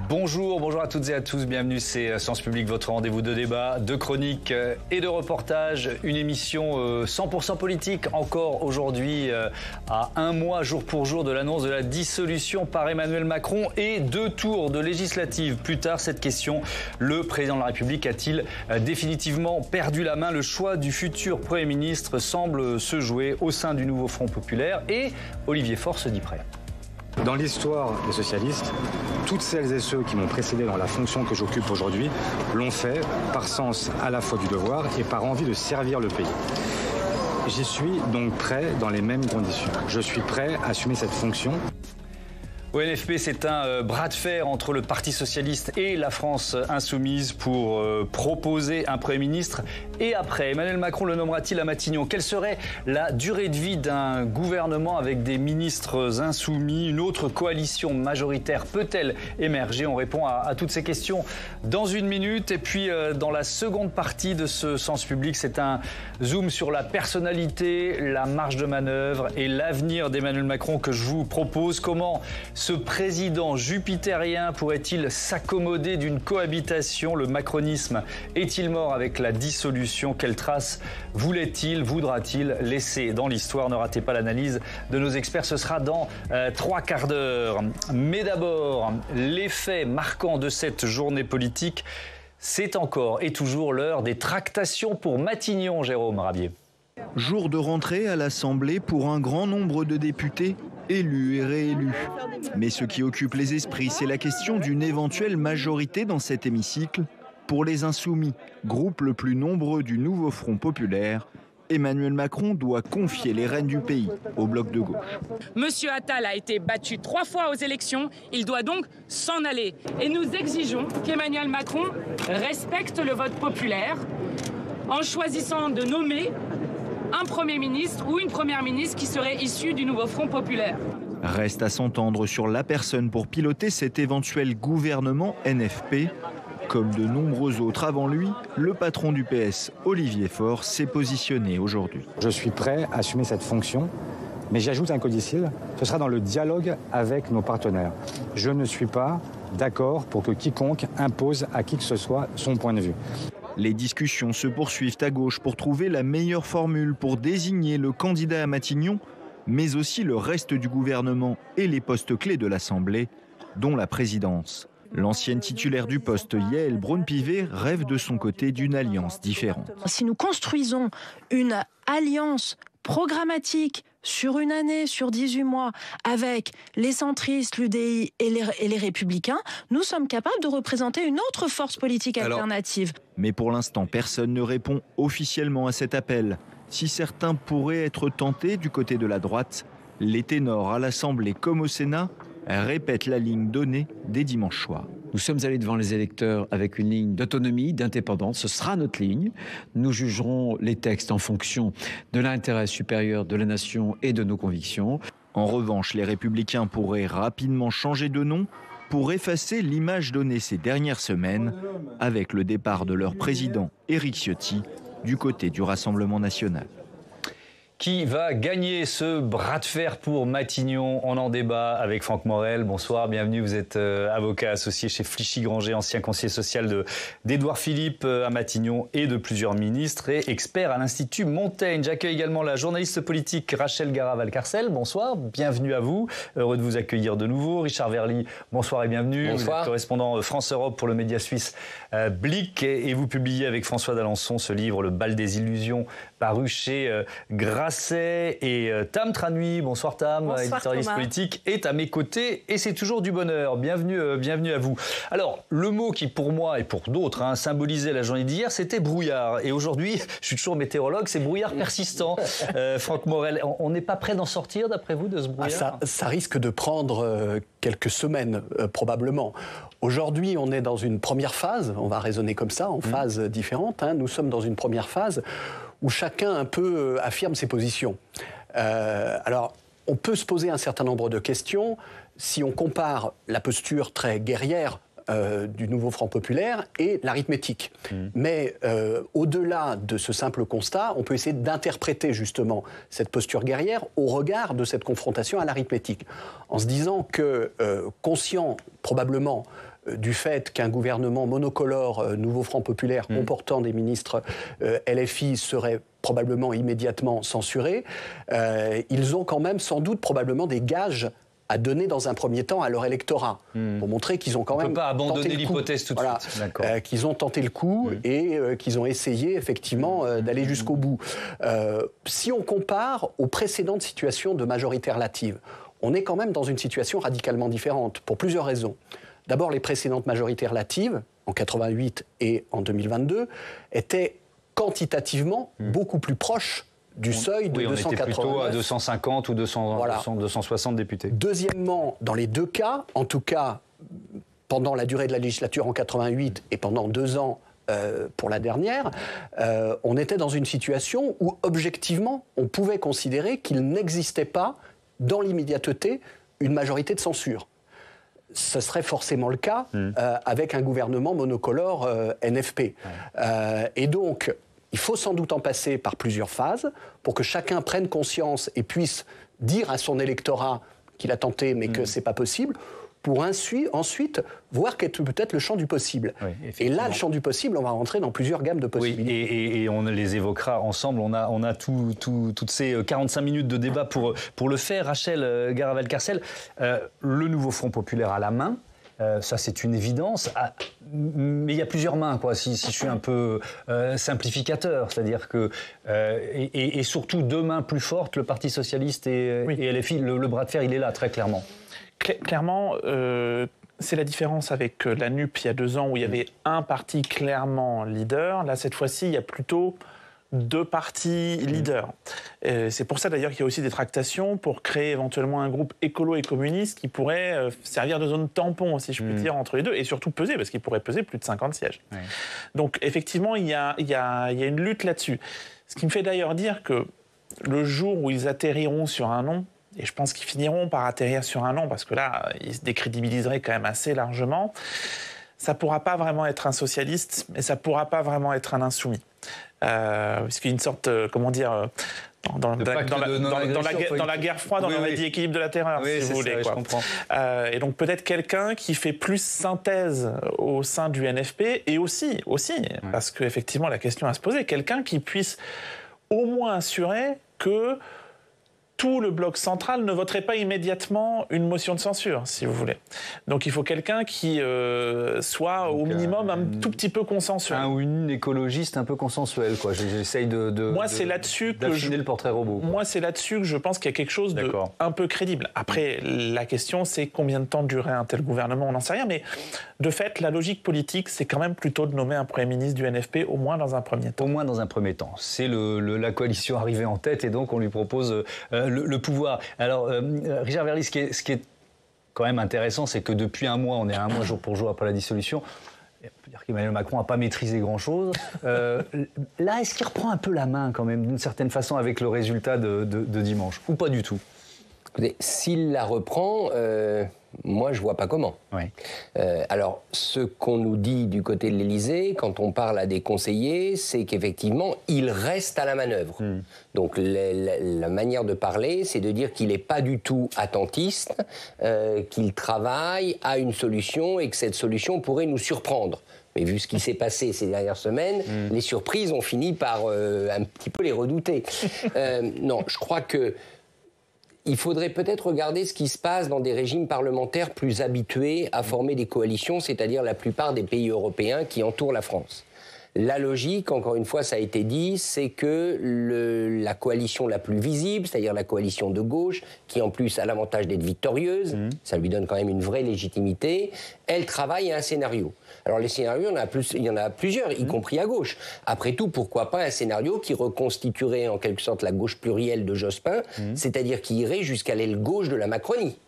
Bonjour à toutes et à tous, bienvenue, c'est Sens Public, votre rendez-vous de débat, de chronique et de reportage. Une émission 100% politique, encore aujourd'hui, à un mois, jour pour jour, de l'annonce de la dissolution par Emmanuel Macron et 2 tours de législatives. Plus tard, cette question, le président de la République a-t-il définitivement perdu la main? Le choix du futur Premier ministre semble se jouer au sein du nouveau Front populaire et Olivier Faure se dit prêt. Dans l'histoire des socialistes, toutes celles et ceux qui m'ont précédé dans la fonction que j'occupe aujourd'hui l'ont fait par sens à la fois du devoir et par envie de servir le pays. J'y suis donc prêt dans les mêmes conditions. Je suis prêt à assumer cette fonction. Au NFP, c'est un bras de fer entre le Parti socialiste et la France insoumise pour proposer un Premier ministre. Et après, Emmanuel Macron le nommera-t-il à Matignon? Quelle serait la durée de vie d'un gouvernement avec des ministres insoumis? Une autre coalition majoritaire peut-elle émerger? On répond à toutes ces questions dans une minute. Et puis, dans la seconde partie de ce Sens Public, c'est un zoom sur la personnalité, la marge de manœuvre et l'avenir d'Emmanuel Macron que je vous propose. Comment ce président jupitérien pourrait-il s'accommoder d'une cohabitation? Le macronisme est-il mort avec la dissolution? Quelle trace voudra-t-il laisser dans l'histoire? Ne ratez pas l'analyse de nos experts, ce sera dans 3 quarts d'heure. Mais d'abord, les faits marquants de cette journée politique, c'est encore et toujours l'heure des tractations pour Matignon, Jérôme Rabier. Jour de rentrée à l'Assemblée pour un grand nombre de députés, élus et réélus. Mais ce qui occupe les esprits, c'est la question d'une éventuelle majorité dans cet hémicycle. Pour les Insoumis, groupe le plus nombreux du nouveau Front populaire, Emmanuel Macron doit confier les rênes du pays au bloc de gauche. Monsieur Attal a été battu 3 fois aux élections, il doit donc s'en aller. Et nous exigeons qu'Emmanuel Macron respecte le vote populaire en choisissant de nommer un Premier ministre ou une Première ministre qui serait issue du nouveau Front populaire. Reste à s'entendre sur la personne pour piloter cet éventuel gouvernement NFP. Comme de nombreux autres avant lui, le patron du PS, Olivier Faure, s'est positionné aujourd'hui. Je suis prêt à assumer cette fonction, mais j'ajoute un codicile, ce sera dans le dialogue avec nos partenaires. Je ne suis pas d'accord pour que quiconque impose à qui que ce soit son point de vue. Les discussions se poursuivent à gauche pour trouver la meilleure formule pour désigner le candidat à Matignon, mais aussi le reste du gouvernement et les postes clés de l'Assemblée, dont la présidence. L'ancienne titulaire du poste, Yaël Braun-Pivet, rêve de son côté d'une alliance différente. Si nous construisons une alliance programmatique sur une année, sur 18 mois, avec les centristes, l'UDI et les Républicains, nous sommes capables de représenter une autre force politique alternative. Mais pour l'instant, personne ne répond officiellement à cet appel. Si certains pourraient être tentés du côté de la droite, les ténors à l'Assemblée comme au Sénat répètent la ligne donnée dès dimanche soir. Nous sommes allés devant les électeurs avec une ligne d'autonomie, d'indépendance. Ce sera notre ligne. Nous jugerons les textes en fonction de l'intérêt supérieur de la nation et de nos convictions. En revanche, les Républicains pourraient rapidement changer de nom pour effacer l'image donnée ces dernières semaines avec le départ de leur président, Éric Ciotti, du côté du Rassemblement national. Qui va gagner ce bras de fer pour Matignon? On en débat avec Franck Morel. Bonsoir, bienvenue. Vous êtes avocat associé chez Flichy-Granger, ancien conseiller social d'Édouard Philippe à Matignon et de plusieurs ministres et expert à l'Institut Montaigne. J'accueille également la journaliste politique Rachel Gara-Valcarcel. Bonsoir, bienvenue à vous. Heureux de vous accueillir de nouveau. Richard Verly, bonsoir et bienvenue. Bonsoir. Vous êtes correspondant France-Europe pour le média suisse Blick et vous publiez avec François d'Alençon ce livre Le bal des illusions, paru chez Grasset et Tam Tranui. Bonsoir Tam, éditorialiste politique, est à mes côtés et c'est toujours du bonheur. Bienvenue à vous. Alors, le mot qui pour moi et pour d'autres symbolisait la journée d'hier, c'était brouillard. Et aujourd'hui, je suis toujours météorologue, c'est brouillard persistant. Franck Morel, on n'est pas prêt d'en sortir d'après vous de ce brouillard? Ça risque de prendre quelques semaines probablement. Aujourd'hui, on est dans une première phase, on va raisonner comme ça, en phases différentes. Nous sommes dans une première phase où chacun un peu affirme ses positions. Alors, on peut se poser un certain nombre de questions si on compare la posture très guerrière du nouveau Front populaire et l'arithmétique. Mais au-delà de ce simple constat, on peut essayer d'interpréter justement cette posture guerrière au regard de cette confrontation à l'arithmétique, en se disant que, conscient probablement du fait qu'un gouvernement monocolore, Nouveau Front Populaire, comportant des ministres LFI, serait probablement immédiatement censuré, ils ont quand même sans doute probablement des gages à donner dans un premier temps à leur électorat, pour montrer qu'ils ont quand même tenté le coup. On ne peut pas abandonner l'hypothèse tout de suite. Qu'ils ont tenté le coup et qu'ils ont essayé effectivement d'aller jusqu'au bout. Si on compare aux précédentes situations de majorité relative, on est quand même dans une situation radicalement différente, pour plusieurs raisons. D'abord, les précédentes majorités relatives, en 88 et en 2022, étaient quantitativement beaucoup plus proches du seuil de 280. On était plutôt à 250 ou 260 députés. Deuxièmement, dans les deux cas, en tout cas pendant la durée de la législature en 88 et pendant 2 ans pour la dernière, on était dans une situation où objectivement on pouvait considérer qu'il n'existait pas dans l'immédiateté une majorité de censure. Ce serait forcément le cas avec un gouvernement monocolore NFP. Et donc, il faut sans doute en passer par plusieurs phases pour que chacun prenne conscience et puisse dire à son électorat qu'il a tenté mais que ce n'est pas possible, pour ensuite voir quel est peut-être le champ du possible. Oui, et là, le champ du possible, on va rentrer dans plusieurs gammes de possibilités. Oui, et on les évoquera ensemble. On a toutes ces 45 minutes de débat pour le faire. Rachel Garra-Valcarcel, le nouveau Front Populaire à la main. Ça, c'est une évidence. Mais il y a plusieurs mains, quoi, si je suis un peu simplificateur. C'est-à-dire que... et surtout 2 mains plus fortes, le Parti Socialiste et LFI. Le bras de fer, il est là, très clairement. Clairement, c'est la différence avec la NUP il y a 2 ans où il y avait un parti clairement leader. Là, cette fois-ci, il y a plutôt 2 partis leaders. C'est pour ça d'ailleurs qu'il y a aussi des tractations pour créer éventuellement un groupe écolo et communiste qui pourrait servir de zone tampon, si je puis dire, entre les deux, et surtout peser, parce qu'il pourrait peser plus de 50 sièges. Oui. Donc effectivement, il y a une lutte là-dessus. Ce qui me fait d'ailleurs dire que le jour où ils atterriront sur un nom, et je pense qu'ils finiront par atterrir sur un nom, parce que là, ils se décrédibiliseraient quand même assez largement, ça ne pourra pas vraiment être un socialiste, mais ça ne pourra pas vraiment être un insoumis. Parce qu'il y a une sorte, comment dire, dans la guerre froide, on aurait dit équilibre de la terreur, si vous voulez. Je comprends. Et donc peut-être quelqu'un qui fait plus synthèse au sein du NFP, et aussi parce qu'effectivement la question à se poser, quelqu'un qui puisse au moins assurer que tout le bloc central ne voterait pas immédiatement une motion de censure, si vous voulez. Donc il faut quelqu'un qui soit au minimum un tout petit peu consensuel. Un ou une écologiste un peu consensuelle, quoi. J'essaye d'affiner le portrait robot. Moi, c'est là-dessus que je pense qu'il y a quelque chose de un peu crédible. Après, la question, c'est combien de temps durerait un tel gouvernement, on n'en sait rien. Mais de fait, la logique politique, c'est quand même plutôt de nommer un Premier ministre du NFP, au moins dans un premier temps. Au moins dans un premier temps. C'est la coalition arrivée en tête et donc on lui propose... le pouvoir. Alors, Richard Verly, ce qui est quand même intéressant, c'est que depuis un mois, on est à un mois jour pour jour après la dissolution, on peut dire qu'Emmanuel Macron n'a pas maîtrisé grand-chose. Là, est-ce qu'il reprend un peu la main quand même, d'une certaine façon, avec le résultat de dimanche, ou pas du tout? Écoutez, s'il la reprend, moi, je ne vois pas comment. Oui. Alors, ce qu'on nous dit du côté de l'Élysée, quand on parle à des conseillers, c'est qu'effectivement, il reste à la manœuvre. Donc, la manière de parler, c'est de dire qu'il n'est pas du tout attentiste, qu'il travaille à une solution et que cette solution pourrait nous surprendre. Mais vu ce qui s'est passé ces dernières semaines, les surprises ont fini par un petit peu les redouter. Non, je crois que il faudrait peut-être regarder ce qui se passe dans des régimes parlementaires plus habitués à former des coalitions, c'est-à-dire la plupart des pays européens qui entourent la France. La logique, encore une fois, ça a été dit, c'est que la coalition la plus visible, c'est-à-dire la coalition de gauche, qui en plus a l'avantage d'être victorieuse, ça lui donne quand même une vraie légitimité, elle travaille à un scénario. Alors les scénarios, il y en a plusieurs, y compris à gauche. Après tout, pourquoi pas un scénario qui reconstituerait en quelque sorte la gauche plurielle de Jospin, c'est-à-dire qui irait jusqu'à l'aile gauche de la Macronie.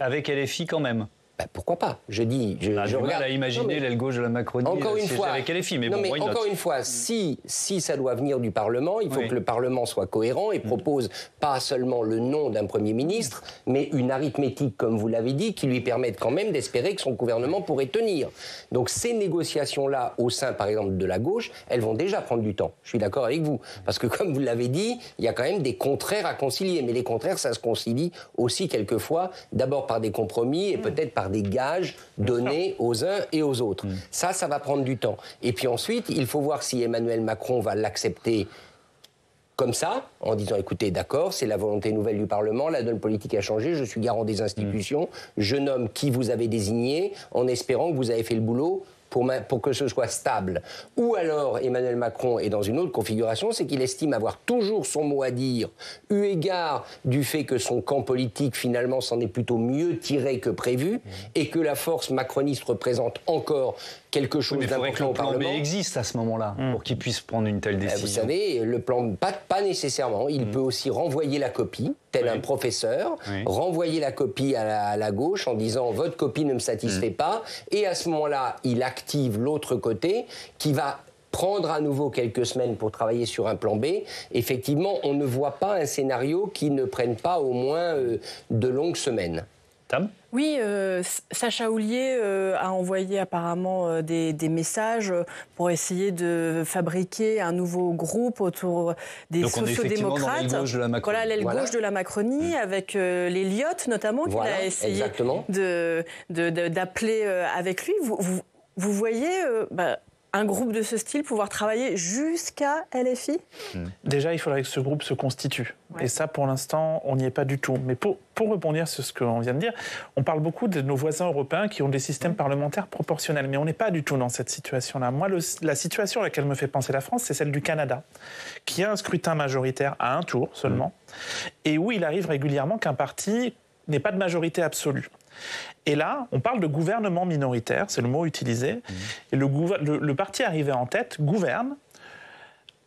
Avec LFI quand même. Pourquoi pas? Je regarde à imaginer l'aile gauche de la Macronie encore une fois, avec LFI, mais encore une fois, si ça doit venir du Parlement, il faut que le Parlement soit cohérent et propose pas seulement le nom d'un Premier ministre, mais une arithmétique, comme vous l'avez dit, qui lui permette quand même d'espérer que son gouvernement pourrait tenir. Donc ces négociations-là, au sein, par exemple, de la gauche, elles vont déjà prendre du temps. Je suis d'accord avec vous. Parce que, comme vous l'avez dit, il y a quand même des contraires à concilier. Mais les contraires, ça se concilie aussi quelquefois, d'abord par des compromis et peut-être par par des gages donnés aux uns et aux autres. Ça va prendre du temps. Et puis ensuite, il faut voir si Emmanuel Macron va l'accepter comme ça, en disant, écoutez, d'accord, c'est la volonté nouvelle du Parlement, la donne politique a changé, je suis garant des institutions, je nomme qui vous avez désigné, en espérant que vous avez fait le boulot pour que ce soit stable. Ou alors, Emmanuel Macron est dans une autre configuration, c'est qu'il estime avoir toujours son mot à dire, eu égard du fait que son camp politique, finalement, s'en est plutôt mieux tiré que prévu, et que la force macroniste représente encore quelque chose d'important au Parlement. Le plan B existe à ce moment-là, pour qu'il puisse prendre une telle décision. Vous savez, le plan, pas nécessairement. Il peut aussi renvoyer la copie, tel un professeur, renvoyer la copie à la gauche en disant « votre copie ne me satisfait pas », et à ce moment-là, il active l'autre côté qui va prendre à nouveau quelques semaines pour travailler sur un plan B. Effectivement, on ne voit pas un scénario qui ne prenne pas au moins de longues semaines. Tam ? Oui, Sacha Houlié a envoyé apparemment des messages pour essayer de fabriquer un nouveau groupe autour des sociodémocrates. L'aile gauche de la Macronie. Voilà, l'aile gauche de la Macronie, avec les Lyotte notamment, qu'il a essayé d'appeler avec lui. Vous voyez un groupe de ce style pouvoir travailler jusqu'à LFI ? Déjà, il faudrait que ce groupe se constitue. Ouais. Et ça, pour l'instant, on n'y est pas du tout. Mais pour rebondir sur ce qu'on vient de dire, on parle beaucoup de nos voisins européens qui ont des systèmes parlementaires proportionnels. Mais on n'est pas du tout dans cette situation-là. Moi, la situation à laquelle me fait penser la France, c'est celle du Canada, qui a un scrutin majoritaire à un tour seulement, et où il arrive régulièrement qu'un parti n'ait pas de majorité absolue. Et là, on parle de gouvernement minoritaire, c'est le mot utilisé, et le parti arrivé en tête gouverne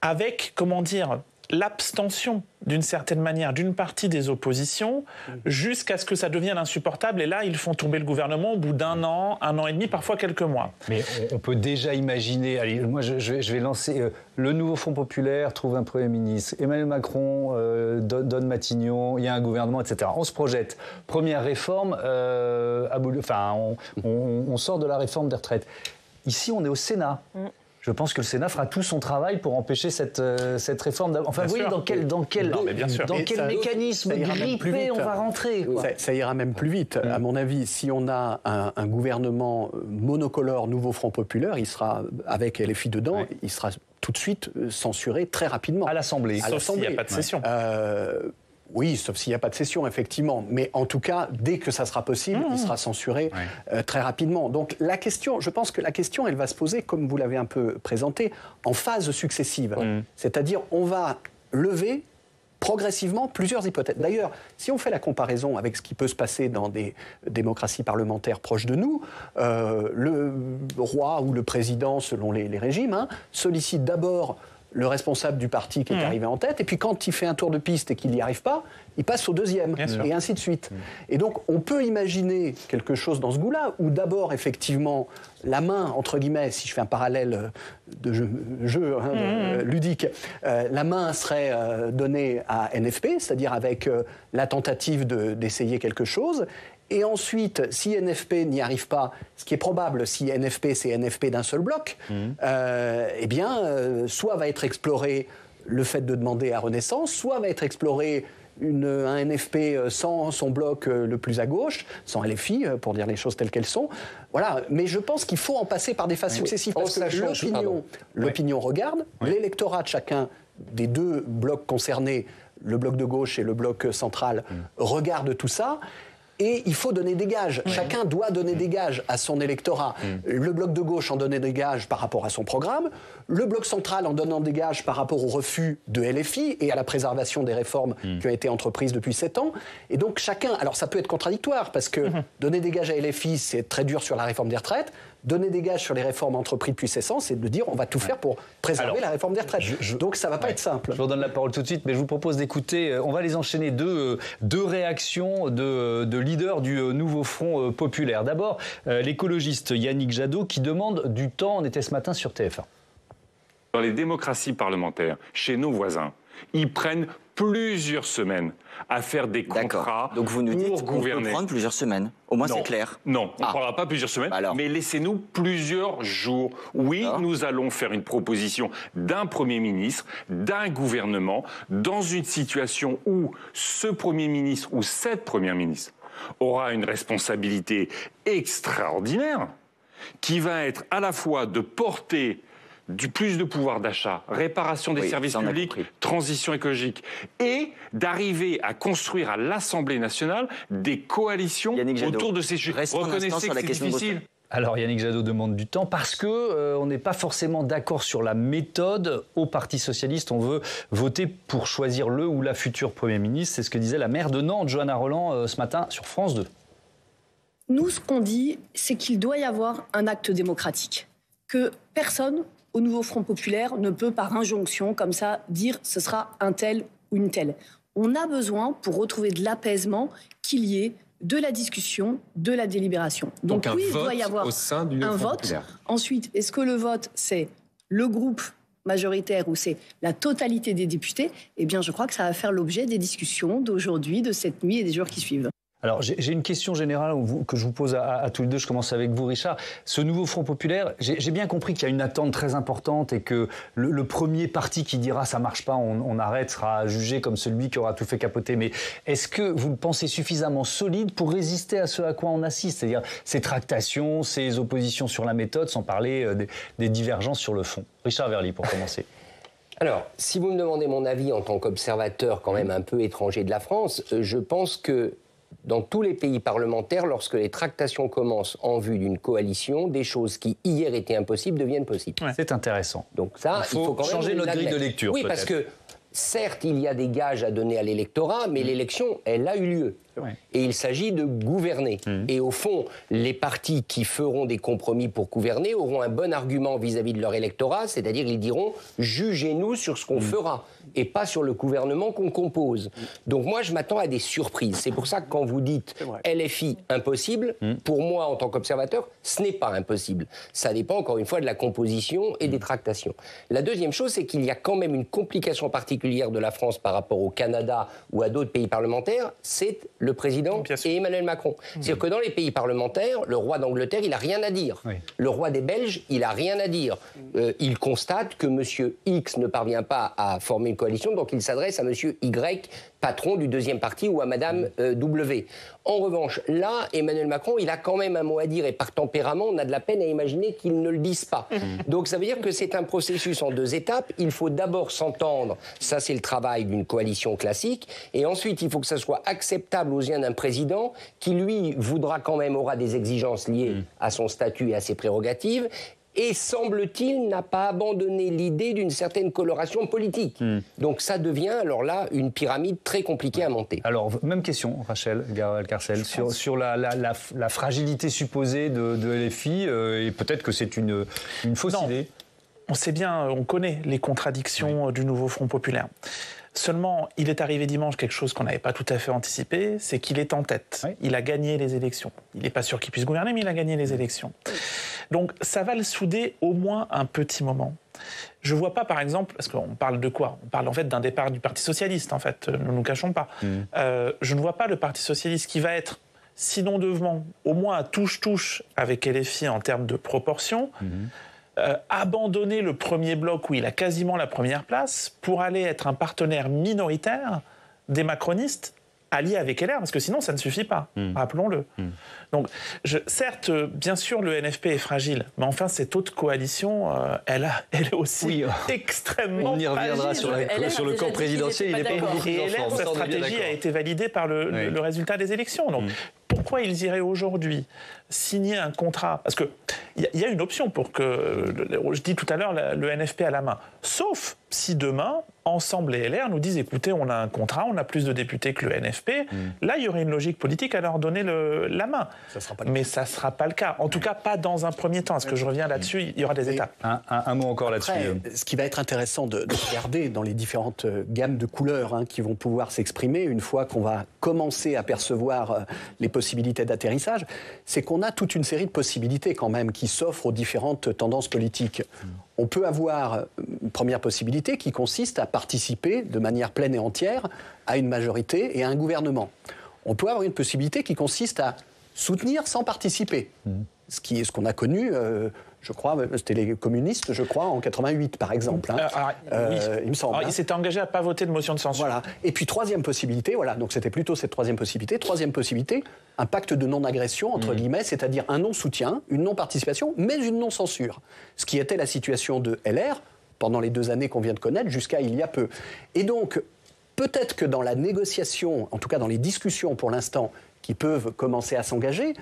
avec, comment dire, l'abstention d'une certaine manière d'une partie des oppositions jusqu'à ce que ça devienne insupportable. Et là, ils font tomber le gouvernement au bout d'un an et demi, parfois quelques mois. Mais on peut déjà imaginer, allez, moi je vais lancer, le nouveau Front populaire trouve un Premier ministre, Emmanuel Macron donne Matignon, il y a un gouvernement, etc. On se projette. Première réforme, on sort de la réforme des retraites. Ici, on est au Sénat. Je pense que le Sénat fera tout son travail pour empêcher cette réforme. Enfin, vous voyez dans quel mécanisme grippé on va rentrer. Ça ira même plus vite. À mon avis, si on a un gouvernement monocolore nouveau Front populaire, il sera, avec LFI dedans, il sera tout de suite censuré très rapidement. À l'Assemblée. Sauf s'il n'y a pas de session. Oui, sauf s'il n'y a pas de session, effectivement. Mais en tout cas, dès que ça sera possible, il sera censuré très rapidement. Donc je pense que la question, elle va se poser, comme vous l'avez un peu présenté, en phases successives. C'est-à-dire, on va lever progressivement plusieurs hypothèses. D'ailleurs, si on fait la comparaison avec ce qui peut se passer dans des démocraties parlementaires proches de nous, le roi ou le président, selon les régimes, sollicite d'abord le responsable du parti qui est arrivé en tête, et puis quand il fait un tour de piste et qu'il n'y arrive pas, il passe au deuxième, et ainsi de suite. Et donc, on peut imaginer quelque chose dans ce goût-là, où d'abord, effectivement, la main, entre guillemets, si je fais un parallèle de jeu ludique, la main serait donnée à NFP, c'est-à-dire avec la tentative d'essayer quelque chose. Et ensuite, si NFP n'y arrive pas, ce qui est probable, si NFP, c'est NFP d'un seul bloc, eh bien, soit va être exploré le fait de demander à Renaissance, soit va être exploré un NFP sans son bloc le plus à gauche, sans LFI, pour dire les choses telles qu'elles sont. Voilà. Mais je pense qu'il faut en passer par des phases successives, parce que l'opinion regarde, l'électorat de chacun des deux blocs concernés, le bloc de gauche et le bloc central, regarde tout ça. Et il faut donner des gages. Chacun doit donner des gages à son électorat. Le bloc de gauche en donnant des gages par rapport à son programme, le bloc central en donnant des gages par rapport au refus de LFI et à la préservation des réformes qui ont été entreprises depuis 7 ans. Et donc chacun... Alors ça peut être contradictoire, parce que donner des gages à LFI, c'est très dur sur la réforme des retraites. Donner des gages sur les réformes entreprises depuis 16 ans, c'est de dire on va tout faire pour préserver la réforme des retraites. Donc ça ne va pas être simple. Je vous redonne la parole tout de suite, mais je vous propose d'écouter, on va les enchaîner, deux réactions de leaders du nouveau Front populaire. D'abord, l'écologiste Yannick Jadot qui demande du temps, on était ce matin sur TF1. Dans les démocraties parlementaires, chez nos voisins, ils prennent plusieurs semaines à faire des contrats. Donc vous nous dites qu'on peut prendre plusieurs semaines. Au moins c'est clair. Non, on ne prendra pas plusieurs semaines, mais laissez-nous plusieurs jours. Oui, nous allons faire une proposition d'un Premier ministre, d'un gouvernement, dans une situation où ce Premier ministre ou cette Première ministre aura une responsabilité extraordinaire qui va être à la fois de porter du plus de pouvoir d'achat, réparation des services publics, transition écologique, et d'arriver à construire à l'Assemblée nationale des coalitions autour de ces sujets. Reconnaissez que c'est difficile. Alors Yannick Jadot demande du temps parce que on n'est pas forcément d'accord sur la méthode. Au Parti socialiste, on veut voter pour choisir le ou la future Premier ministre. C'est ce que disait la maire de Nantes, Johanna Roland, ce matin sur France 2. Nous, ce qu'on dit, c'est qu'il doit y avoir un acte démocratique. Que personne au nouveau Front populaire ne peut par injonction comme ça dire ce sera un tel ou une telle. On a besoin pour retrouver de l'apaisement qu'il y ait de la discussion, de la délibération. Donc oui, il doit y avoir au sein du un vote. Populaire. Ensuite, est-ce que le vote c'est le groupe majoritaire ou c'est la totalité des députés? Eh bien, je crois que ça va faire l'objet des discussions d'aujourd'hui, de cette nuit et des jours qui suivent. Alors, j'ai une question générale que je vous pose à tous les deux. Je commence avec vous, Richard. Ce nouveau Front populaire, j'ai bien compris qu'il y a une attente très importante et que le premier parti qui dira « ça marche pas, on arrête » sera jugé comme celui qui aura tout fait capoter. Mais est-ce que vous le pensez suffisamment solide pour résister à ce à quoi on assiste? C'est-à-dire ces tractations, ces oppositions sur la méthode, sans parler des divergences sur le fond. Richard Verly, pour commencer. Alors, si vous me demandez mon avis en tant qu'observateur quand même un peu étranger de la France, je pense que dans tous les pays parlementaires, lorsque les tractations commencent en vue d'une coalition, des choses qui hier étaient impossibles deviennent possibles. Ouais. C'est intéressant. Donc ça, il faut quand même changer notre grille de lecture. Oui, parce que certes, il y a des gages à donner à l'électorat, mais l'élection, elle a eu lieu. Ouais. Et il s'agit de gouverner. Et au fond, les partis qui feront des compromis pour gouverner auront un bon argument vis-à-vis de leur électorat, c'est-à-dire ils diront « jugez-nous sur ce qu'on fera » et pas sur le gouvernement qu'on compose. Donc moi, je m'attends à des surprises. C'est pour ça que quand vous dites LFI impossible, pour moi, en tant qu'observateur, ce n'est pas impossible. Ça dépend, encore une fois, de la composition et des tractations. La deuxième chose, c'est qu'il y a quand même une complication particulière de la France par rapport au Canada ou à d'autres pays parlementaires, c'est le président et Emmanuel Macron. C'est-à-dire que dans les pays parlementaires, le roi d'Angleterre, il n'a rien à dire. Oui. Le roi des Belges, il n'a rien à dire. Il constate que M. X ne parvient pas à former une coalition, donc il s'adresse à M. Y, patron du deuxième parti, ou à Mme W. En revanche, là, Emmanuel Macron, il a quand même un mot à dire, et par tempérament, on a de la peine à imaginer qu'il ne le dise pas. Donc ça veut dire que c'est un processus en deux étapes. Il faut d'abord s'entendre, ça c'est le travail d'une coalition classique, et ensuite il faut que ça soit acceptable aux yeux d'un président qui, lui, aura des exigences liées à son statut et à ses prérogatives, et semble-t-il n'a pas abandonné l'idée d'une certaine coloration politique. Donc ça devient alors là une pyramide très compliquée à monter. Alors même question, Rachel Garcel, sur la fragilité supposée de LFI, et peut-être que c'est une fausse idée. On sait bien, on connaît les contradictions du nouveau Front populaire. Seulement, il est arrivé dimanche quelque chose qu'on n'avait pas tout à fait anticipé, c'est qu'il est en tête. Oui. Il a gagné les élections. Il n'est pas sûr qu'il puisse gouverner, mais il a gagné les élections. Donc ça va le souder au moins un petit moment. Je ne vois pas, par exemple, parce qu'on parle de quoi? On parle en fait d'un départ du Parti socialiste, en fait, ne nous cachons pas. Je ne vois pas le Parti socialiste qui va être, sinon devant, au moins à touche-touche avec LFI en termes de proportion, abandonner le premier bloc où il a quasiment la première place pour aller être un partenaire minoritaire des macronistes alliés avec LR, parce que sinon ça ne suffit pas, rappelons-le. Donc, certes, bien sûr, le NFP est fragile, mais enfin, cette autre coalition, elle est aussi extrêmement fragile. On y reviendra sur le camp présidentiel, il n'est pas beaucoup plus en forme. Sa stratégie a été validée par le résultat des élections. Donc, pourquoi ils iraient aujourd'hui signer un contrat? Parce qu'il y a une option pour que, je dis tout à l'heure, le NFP à la main. Sauf si demain, Ensemble et LR nous disent, écoutez, on a un contrat, on a plus de députés que le NFP. Là, il y aurait une logique politique à leur donner la main. Mais ça ne sera pas le cas. En tout cas, pas dans un premier temps. Parce que je reviens là-dessus, il y aura des étapes. Un mot encore là-dessus. Ce qui va être intéressant de regarder dans les différentes gammes de couleurs qui vont pouvoir s'exprimer une fois qu'on va commencer à percevoir les possibilités d'atterrissage, c'est qu'on a toute une série de possibilités quand même qui s'offrent aux différentes tendances politiques. On peut avoir une première possibilité qui consiste à participer de manière pleine et entière à une majorité et à un gouvernement. On peut avoir une possibilité qui consiste à soutenir sans participer. Ce qu'on a connu je crois, c'était les communistes, je crois, en 88 par exemple. Oui. Il me semble. Alors, il s'était engagé à ne pas voter de motion de censure. Voilà. Et puis troisième possibilité, voilà, donc c'était plutôt cette troisième possibilité. Troisième possibilité, un pacte de non-agression, entre guillemets, c'est-à-dire un non-soutien, une non-participation, mais une non-censure. Ce qui était la situation de LR pendant les 2 années qu'on vient de connaître, jusqu'à il y a peu. Et donc, peut-être que dans la négociation, en tout cas dans les discussions pour l'instant, qui peuvent commencer à s'engager,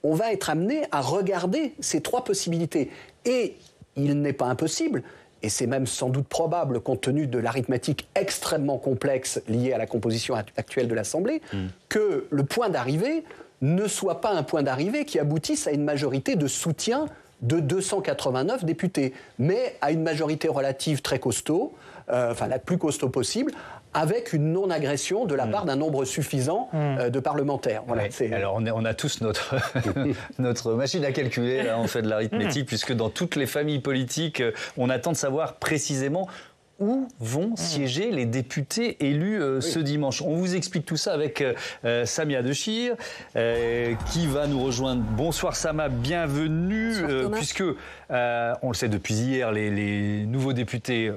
on va être amené à regarder ces 3 possibilités. Et il n'est pas impossible, et c'est même sans doute probable, compte tenu de l'arithmétique extrêmement complexe liée à la composition actuelle de l'Assemblée, que le point d'arrivée ne soit pas un point d'arrivée qui aboutisse à une majorité de soutien de 289 députés, mais à une majorité relative très costaud, enfin la plus costaud possible, avec une non-agression de la part d'un nombre suffisant de parlementaires. Voilà, alors on a tous notre machine à calculer, là, on fait de l'arithmétique, puisque dans toutes les familles politiques, on attend de savoir précisément où vont siéger les députés élus ce dimanche. On vous explique tout ça avec Samia Dechir, qui va nous rejoindre. Bonsoir Sama, bienvenue, puisque on le sait depuis hier, les nouveaux députés,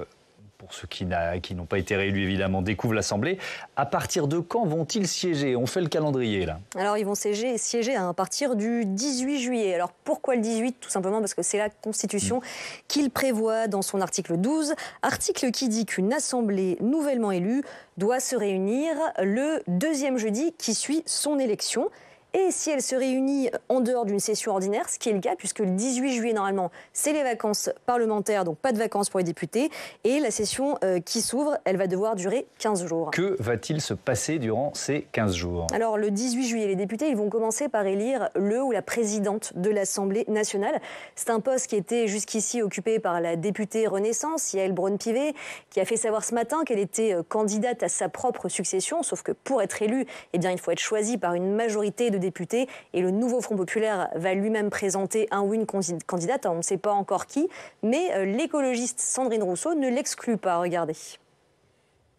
pour ceux qui n'ont pas été réélus évidemment, découvrent l'Assemblée. À partir de quand vont-ils siéger? On fait le calendrier là. Alors ils vont siéger à partir du 18 juillet. Alors pourquoi le 18? Tout simplement parce que c'est la Constitution qu'il prévoit dans son article 12. Article qui dit qu'une Assemblée nouvellement élue doit se réunir le 2e jeudi qui suit son élection. Et si elle se réunit en dehors d'une session ordinaire, ce qui est le cas, puisque le 18 juillet, normalement, c'est les vacances parlementaires, donc pas de vacances pour les députés. Et la session qui s'ouvre, elle va devoir durer 15 jours. Que va-t-il se passer durant ces 15 jours? Alors, le 18 juillet, les députés, ils vont commencer par élire le ou la présidente de l'Assemblée nationale. C'est un poste qui était jusqu'ici occupé par la députée Renaissance, Yaël Braun-Pivet, qui a fait savoir ce matin qu'elle était candidate à sa propre succession. Sauf que pour être élue, eh bien, il faut être choisi par une majorité de députés, et le nouveau Front populaire va lui-même présenter un ou une candidate, on ne sait pas encore qui, mais l'écologiste Sandrine Rousseau ne l'exclut pas, regardez.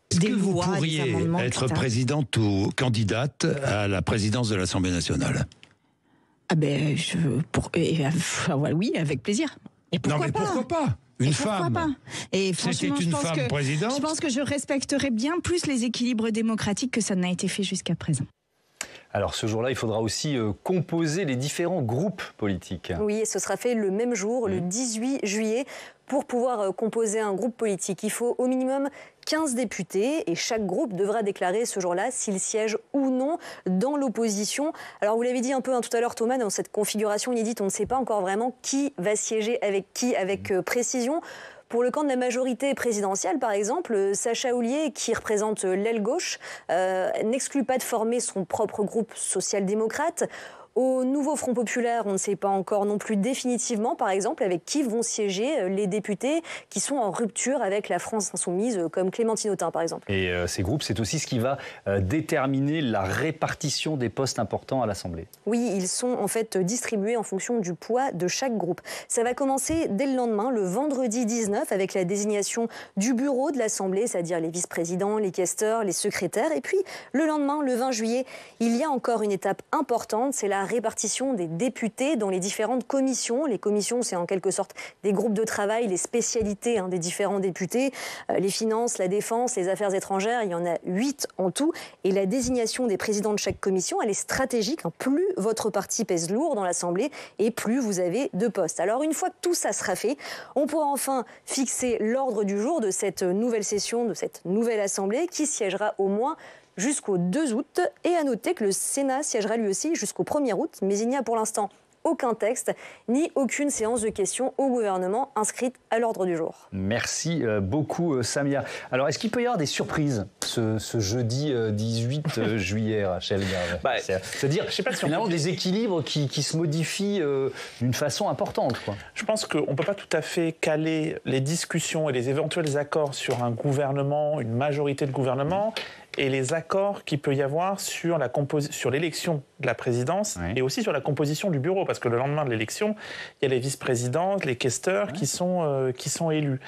Est-ce que vous pourriez être présidente ou candidate à la présidence de l'Assemblée nationale? Oui, avec plaisir. Et pourquoi pas Une femme. Pas. Et franchement, c'était une femme présidente. Je pense que je respecterais bien plus les équilibres démocratiques que ça n'a été fait jusqu'à présent. Alors ce jour-là, il faudra aussi composer les différents groupes politiques. Oui, et ce sera fait le même jour, le 18 juillet. Pour pouvoir composer un groupe politique, il faut au minimum 15 députés et chaque groupe devra déclarer ce jour-là s'il siège ou non dans l'opposition. Alors vous l'avez dit un peu tout à l'heure Thomas, dans cette configuration inédite, on ne sait pas encore vraiment qui va siéger avec qui avec précision. Pour le camp de la majorité présidentielle, par exemple, Sacha Houlié, qui représente l'aile gauche, n'exclut pas de former son propre groupe social-démocrate. Au nouveau Front populaire, on ne sait pas encore non plus définitivement, par exemple, avec qui vont siéger les députés qui sont en rupture avec la France insoumise, comme Clémentine Autain, par exemple. Et ces groupes, c'est aussi ce qui va déterminer la répartition des postes importants à l'Assemblée. Oui, ils sont en fait distribués en fonction du poids de chaque groupe. Ça va commencer dès le lendemain, le vendredi 19, avec la désignation du bureau de l'Assemblée, c'est-à-dire les vice-présidents, les questeurs, les secrétaires. Et puis, le lendemain, le 20 juillet, il y a encore une étape importante, c'est la répartition des députés dans les différentes commissions. Les commissions, c'est en quelque sorte des groupes de travail, les spécialités des différents députés, les finances, la défense, les affaires étrangères, il y en a 8 en tout. Et la désignation des présidents de chaque commission, elle est stratégique. Plus votre parti pèse lourd dans l'Assemblée et plus vous avez de postes. Alors une fois que tout ça sera fait, on pourra enfin fixer l'ordre du jour de cette nouvelle session, de cette nouvelle Assemblée qui siégera au moins jusqu'au 2 août. Et à noter que le Sénat siégera lui aussi jusqu'au 1er août, mais il n'y a pour l'instant aucun texte, ni aucune séance de questions au gouvernement inscrite à l'ordre du jour. Merci beaucoup Samia. Alors est-ce qu'il peut y avoir des surprises ce jeudi 18 juillet, Rachel Garve? C'est-à-dire, je sais pas, finalement des équilibres qui se modifient d'une façon importante, quoi. Je pense qu'on ne peut pas tout à fait caler les discussions et les éventuels accords sur un gouvernement, une majorité de gouvernement, et les accords qu'il peut y avoir sur l'élection de la présidence et aussi sur la composition du bureau, parce que le lendemain de l'élection, il y a les vice-présidentes, les questeurs qui sont élus.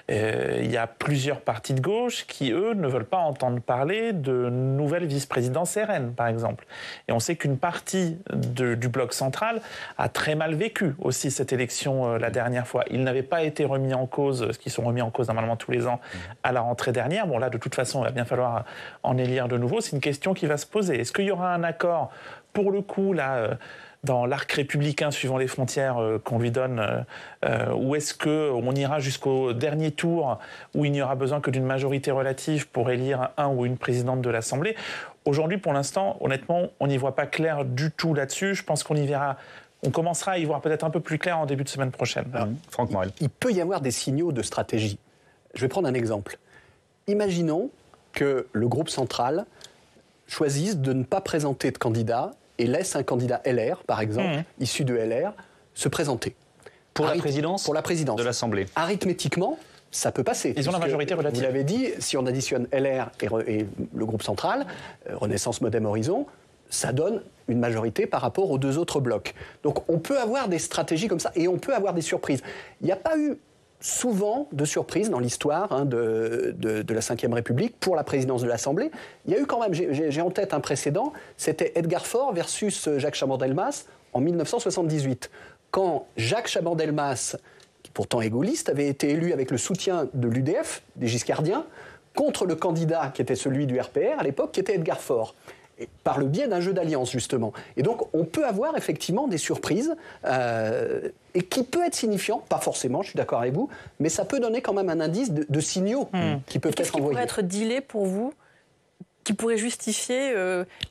Il y a plusieurs partis de gauche qui, eux, ne veulent pas entendre parler de nouvelles vice-présidences RN, par exemple. Et on sait qu'une partie du bloc central a très mal vécu aussi cette élection la dernière fois. Ils n'avaient pas été remis en cause, ce qui sont remis en cause normalement tous les ans à la rentrée dernière. Bon, là, de toute façon, il va bien falloir en élire de nouveau. C'est une question qui va se poser. Est-ce qu'il y aura un accord, pour le coup, là, dans l'arc républicain, suivant les frontières qu'on lui donne, ou est-ce qu'on ira jusqu'au dernier tour où il n'y aura besoin que d'une majorité relative pour élire un ou une présidente de l'Assemblée? Aujourd'hui, pour l'instant, honnêtement, on n'y voit pas clair du tout là-dessus. Je pense qu'on y verra. On commencera à y voir peut-être un peu plus clair en début de semaine prochaine. Franck Morel. Il peut y avoir des signaux de stratégie. Je vais prendre un exemple. Imaginons que le groupe central choisisse de ne pas présenter de candidat et laisse un candidat LR, par exemple, issu de LR, se présenter. Pour la présidence de l'Assemblée. Arithmétiquement, ça peut passer. Ils ont la majorité relative. Vous l'avez dit, si on additionne LR et le groupe central, Renaissance, Modem, Horizon, ça donne une majorité par rapport aux deux autres blocs. Donc on peut avoir des stratégies comme ça et on peut avoir des surprises. Il n'y a pas eu souvent de surprises dans l'histoire de la Ve République pour la présidence de l'Assemblée. Il y a eu quand même, j'ai en tête un précédent, c'était Edgar Faure versus Jacques Chaban-Delmas en 1978. Quand Jacques Chaban-Delmas, qui pourtant est gaulliste, avait été élu avec le soutien de l'UDF, des Giscardiens, contre le candidat qui était celui du RPR à l'époque, qui était Edgar Faure. Et par le biais d'un jeu d'alliance, justement. Et donc, on peut avoir effectivement des surprises, et qui peut être signifiant, pas forcément, je suis d'accord avec vous, mais ça peut donner quand même un indice de signaux qui peuvent être envoyés. Qu'est-ce qui pourrait être dealé pour vous, qui pourrait justifier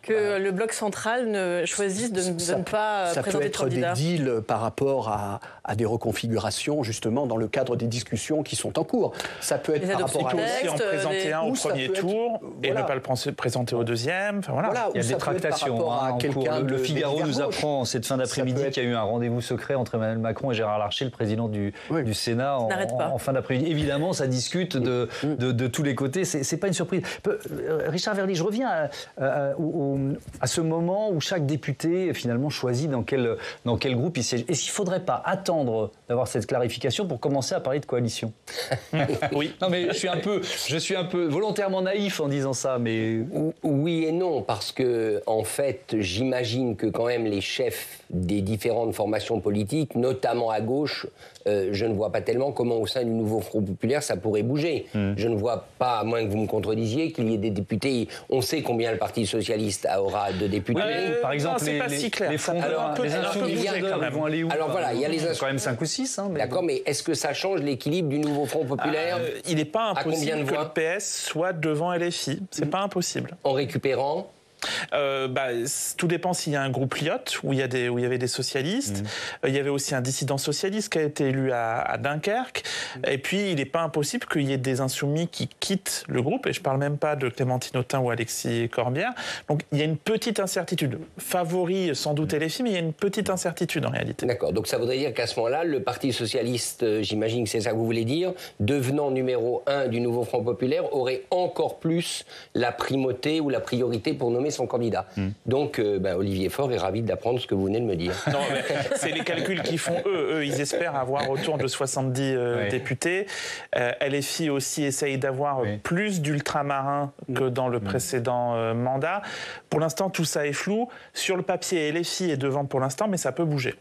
que le bloc central ne choisisse de ne pas présenter de candidat? Ça peut être des deals par rapport à des reconfigurations, justement, dans le cadre des discussions qui sont en cours. Ça peut être par rapport à... Il peut aussi en présenter un au premier tour et ne pas le présenter au deuxième. Enfin, voilà. Il y a des tractations en cours. Le Figaro nous apprend cette fin d'après-midi qu'il y a eu un rendez-vous secret entre Emmanuel Macron et Gérard Larcher, le président du Sénat, en fin d'après-midi. Évidemment, ça discute de tous les côtés. C'est pas une surprise. Richard Verly, je reviens à ce moment où chaque député finalement choisit dans quel groupe il siège. Est-ce qu'il ne faudrait pas attendre d'avoir cette clarification pour commencer à parler de coalition? Oui. Non mais je suis un peu volontairement naïf en disant ça, mais... Oui et non, parce que en fait, j'imagine que quand même les chefs des différentes formations politiques, notamment à gauche, je ne vois pas tellement comment au sein du nouveau Front Populaire ça pourrait bouger. Je ne vois pas, à moins que vous me contredisiez, qu'il y ait des députés. On sait combien le Parti Socialiste aura de députés. Par exemple, les fronteurs, les Insoumis vont aller où? Alors voilà, il y a les Insoumis. Quand même 5 ou 6. D'accord, mais est-ce que ça change l'équilibre du nouveau Front Populaire? Il n'est pas impossible que le PS soit devant LFI. C'est pas impossible. En récupérant tout dépend s'il y a un groupe Lyotte où il y avait des socialistes. Il y avait aussi un dissident socialiste qui a été élu à Dunkerque. Et puis, il n'est pas impossible qu'il y ait des insoumis qui quittent le groupe. Et je ne parle même pas de Clémentine Autain ou Alexis Corbière. Donc, il y a une petite incertitude. Favori, sans doute, LFI, mais il y a une petite incertitude en réalité. D'accord. Donc, ça voudrait dire qu'à ce moment-là, le Parti socialiste, j'imagine que c'est ça que vous voulez dire, devenant numéro 1 du nouveau Front Populaire, aurait encore plus la primauté ou la priorité pour nommer son candidat. Donc, Olivier Faure est ravi d'apprendre ce que vous venez de me dire. Non, mais c'est les calculs qu'ils font eux. Ils espèrent avoir autour de 70 députés. LFI aussi essaye d'avoir plus d'ultramarins que dans le précédent mandat. Pour l'instant, tout ça est flou. Sur le papier, LFI est devant pour l'instant, mais ça peut bouger.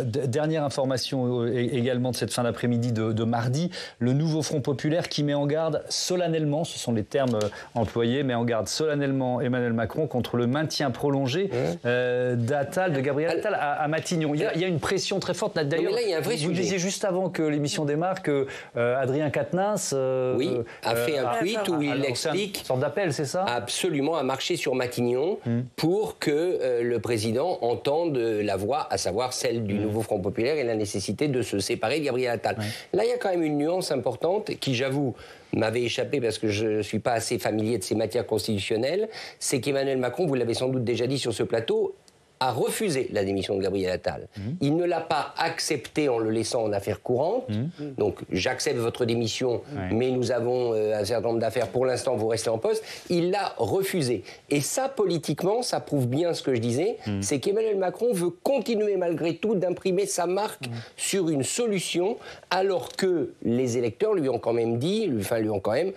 Dernière information également de cette fin d'après-midi de mardi, le nouveau Front Populaire qui met en garde solennellement, ce sont les termes employés, met en garde solennellement Emmanuel Macron contre le maintien prolongé de Gabriel Attal à Matignon. Il y a une pression très forte. D'ailleurs, vous disiez juste avant que l'émission démarre que Adrien Quatennens a fait un tweet où il explique... Une sorte d'appel, c'est ça? Absolument, à marcher sur Matignon pour que le président entende la voix, à savoir celle du nouveau Front Populaire et la nécessité de se séparer de Gabriel Attal. Là, il y a quand même une nuance importante qui, j'avoue, m'avait échappé parce que je ne suis pas assez familier de ces matières constitutionnelles, c'est qu'Emmanuel Macron, vous l'avez sans doute déjà dit sur ce plateau, a refusé la démission de Gabriel Attal. Il ne l'a pas acceptée en le laissant en affaires courantes. Donc, j'accepte votre démission, mais nous avons un certain nombre d'affaires. Pour l'instant, vous restez en poste. Il l'a refusé. Et ça, politiquement, ça prouve bien ce que je disais, c'est qu'Emmanuel Macron veut continuer, malgré tout, d'imprimer sa marque sur une solution, alors que les électeurs lui ont quand même dit, lui ont quand même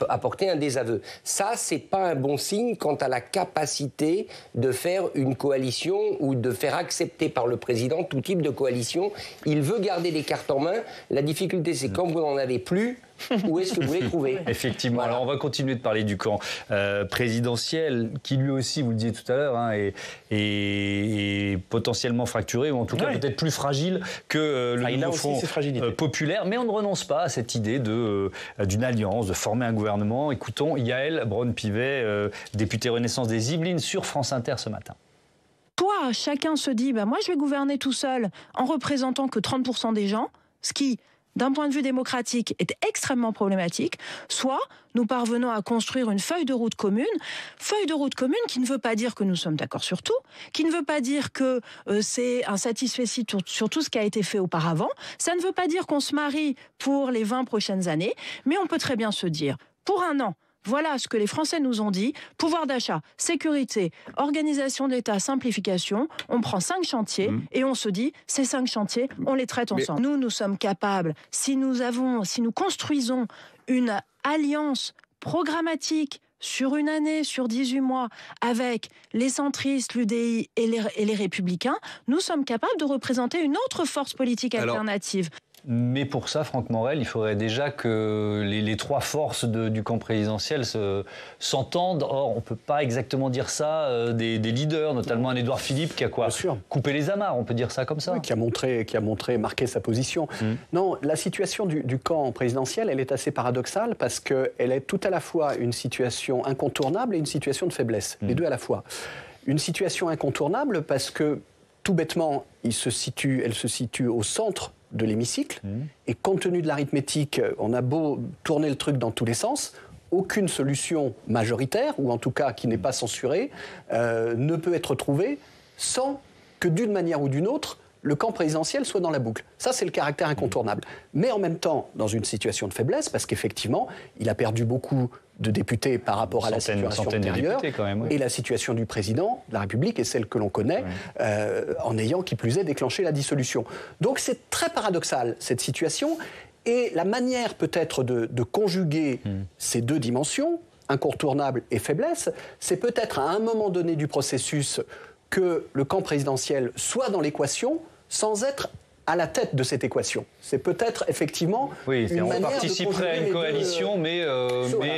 apporté un désaveu. Ça, c'est pas un bon signe quant à la capacité de faire une coalition ou de faire accepter par le président tout type de coalition. Il veut garder les cartes en main. La difficulté, c'est quand vous n'en avez plus, où est-ce que vous les trouvez? Effectivement. Voilà. Alors, on va continuer de parler du camp présidentiel, qui lui aussi, vous le disiez tout à l'heure, hein, est potentiellement fracturé, ou en tout cas peut-être plus fragile que le nouveau Front populaire. Mais on ne renonce pas à cette idée d'une alliance, de former un gouvernement. Écoutons Yaël Braun-Pivet, députée Renaissance des Yvelines, sur France Inter ce matin. Soit chacun se dit, moi je vais gouverner tout seul en représentant que 30% des gens, ce qui, d'un point de vue démocratique, est extrêmement problématique, soit nous parvenons à construire une feuille de route commune qui ne veut pas dire que nous sommes d'accord sur tout, qui ne veut pas dire que c'est un satisfecit sur tout ce qui a été fait auparavant, ça ne veut pas dire qu'on se marie pour les 20 prochaines années, mais on peut très bien se dire, pour un an, voilà ce que les Français nous ont dit. Pouvoir d'achat, sécurité, organisation de l'État, simplification. On prend 5 chantiers et on se dit, ces 5 chantiers, on les traite ensemble. Nous sommes capables, si nous construisons une alliance programmatique sur une année, sur 18 mois, avec les centristes, l'UDI et les Républicains, nous sommes capables de représenter une autre force politique alternative. Mais pour ça, Franck Morel, il faudrait déjà que les trois forces du camp présidentiel s'entendent. Or, on ne peut pas exactement dire ça des leaders, notamment un Édouard Philippe qui a coupé les amarres, on peut dire ça comme ça. Oui, qui a marqué sa position. Non, la situation du camp présidentiel, elle est assez paradoxale parce qu'elle est tout à la fois une situation incontournable et une situation de faiblesse, les deux à la fois. Une situation incontournable parce que, tout bêtement, elle se situe au centre de l'hémicycle, et compte tenu de l'arithmétique, on a beau tourner le truc dans tous les sens, aucune solution majoritaire, ou en tout cas qui n'est pas censurée, ne peut être trouvée sans que d'une manière ou d'une autre, le camp présidentiel soit dans la boucle. Ça, c'est le caractère incontournable. Mais en même temps, dans une situation de faiblesse, parce qu'effectivement, il a perdu beaucoup de députés par rapport à la situation antérieure, et la situation du président de la République est celle que l'on connaît, en ayant, qui plus est, déclenché la dissolution. Donc c'est très paradoxal, cette situation, et la manière peut-être de conjuguer ces deux dimensions, incontournable et faiblesse, c'est peut-être à un moment donné du processus que le camp présidentiel soit dans l'équation sans être à la tête de cette équation. C'est peut-être effectivement une manière de participerait à une coalition, mais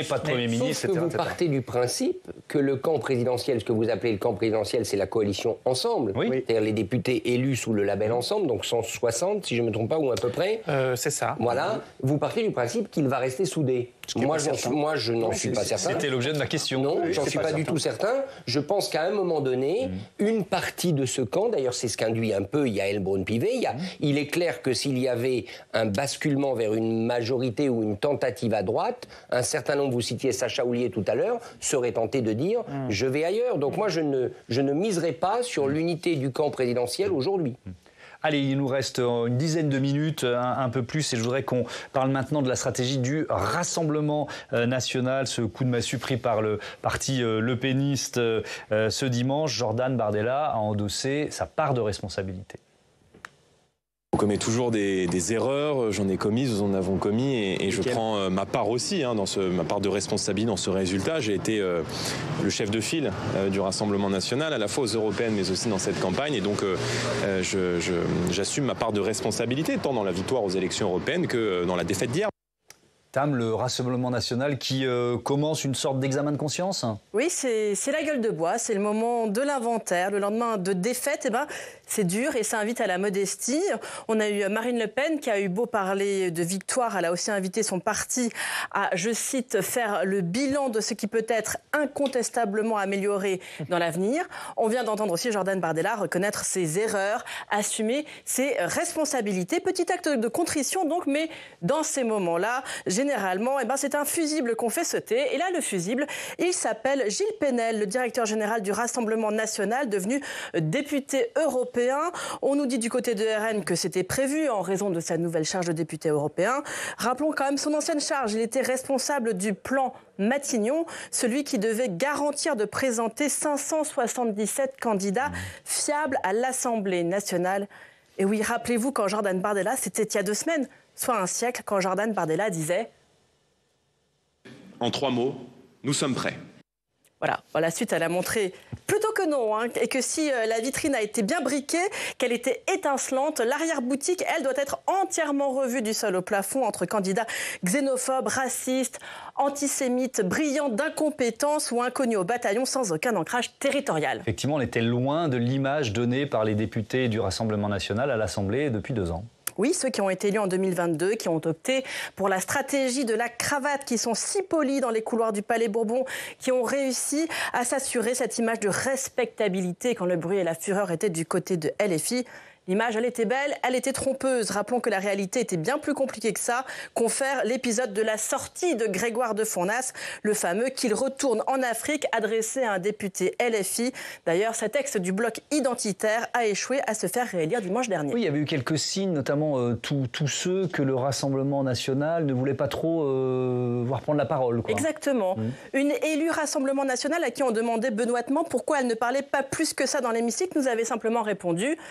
pas de Premier ministre, etc. Vous partez du principe que le camp présidentiel, ce que vous appelez le camp présidentiel, c'est la coalition Ensemble, c'est-à-dire les députés élus sous le label Ensemble, donc 160, si je ne me trompe pas, ou à peu près. C'est ça. Voilà. Vous partez du principe qu'il va rester soudé. Moi, je n'en suis pas certain. C'était l'objet de ma question. Non, j'en suis pas du tout certain. Je pense qu'à un moment donné, une partie de ce camp, d'ailleurs c'est ce qu'induit un peu Yaël Braun-Pivet, il est clair que s'il y avait un basculement vers une majorité ou une tentative à droite, un certain nombre, vous citiez Sacha Houlié tout à l'heure, serait tenté de dire « je vais ailleurs ». Donc moi, je ne miserai pas sur l'unité du camp présidentiel aujourd'hui. Allez, il nous reste une dizaine de minutes, un peu plus, et je voudrais qu'on parle maintenant de la stratégie du Rassemblement national, ce coup de massue pris par le parti lepéniste ce dimanche. Jordan Bardella a endossé sa part de responsabilité. On commet toujours des erreurs, j'en ai commises, nous en avons commis, et je prends ma part aussi, ma part de responsabilité dans ce résultat. J'ai été le chef de file du Rassemblement national, à la fois aux européennes, mais aussi dans cette campagne, et donc j'assume ma part de responsabilité, tant dans la victoire aux élections européennes que dans la défaite d'hier. Tam, le Rassemblement national qui commence une sorte d'examen de conscience? Oui, c'est la gueule de bois, c'est le moment de l'inventaire, le lendemain de défaite, c'est dur et ça invite à la modestie. On a eu Marine Le Pen qui a eu beau parler de victoire, elle a aussi invité son parti à, je cite, faire le bilan de ce qui peut être incontestablement amélioré dans l'avenir. On vient d'entendre aussi Jordan Bardella reconnaître ses erreurs, assumer ses responsabilités. Petit acte de contrition donc, mais dans ces moments-là, généralement, c'est un fusible qu'on fait sauter. Et là, le fusible, il s'appelle Gilles Penel, le directeur général du Rassemblement national, devenu député européen. On nous dit du côté de RN que c'était prévu en raison de sa nouvelle charge de député européen. Rappelons quand même son ancienne charge. Il était responsable du plan Matignon, celui qui devait garantir de présenter 577 candidats fiables à l'Assemblée nationale. Et oui, rappelez-vous quand Jordan Bardella, c'était il y a 2 semaines, soit un siècle, quand Jordan Bardella disait « En 3 mots, nous sommes prêts ». Voilà, la suite, elle a montré plutôt que non, et que si la vitrine a été bien briquée, qu'elle était étincelante, l'arrière-boutique, elle, doit être entièrement revue du sol au plafond entre candidats xénophobes, racistes, antisémites, brillants d'incompétence ou inconnus au bataillon sans aucun ancrage territorial. Effectivement, on était loin de l'image donnée par les députés du Rassemblement national à l'Assemblée depuis 2 ans. Oui, ceux qui ont été élus en 2022, qui ont opté pour la stratégie de la cravate, qui sont si polis dans les couloirs du Palais Bourbon, qui ont réussi à s'assurer cette image de respectabilité quand le bruit et la fureur étaient du côté de LFI. L'image, elle était belle, elle était trompeuse. Rappelons que la réalité était bien plus compliquée que ça. Confère l'épisode de la sortie de Grégoire de Fournas, le fameux « qu'il retourne en Afrique » adressé à un député LFI. D'ailleurs, cet ex du bloc identitaire a échoué à se faire réélire dimanche dernier. Oui, il y avait eu quelques signes, notamment tous ceux que le Rassemblement national ne voulait pas trop voir prendre la parole, quoi. Exactement. Une élue Rassemblement national à qui on demandait benoîtement pourquoi elle ne parlait pas plus que ça dans l'hémicycle nous avait simplement répondu «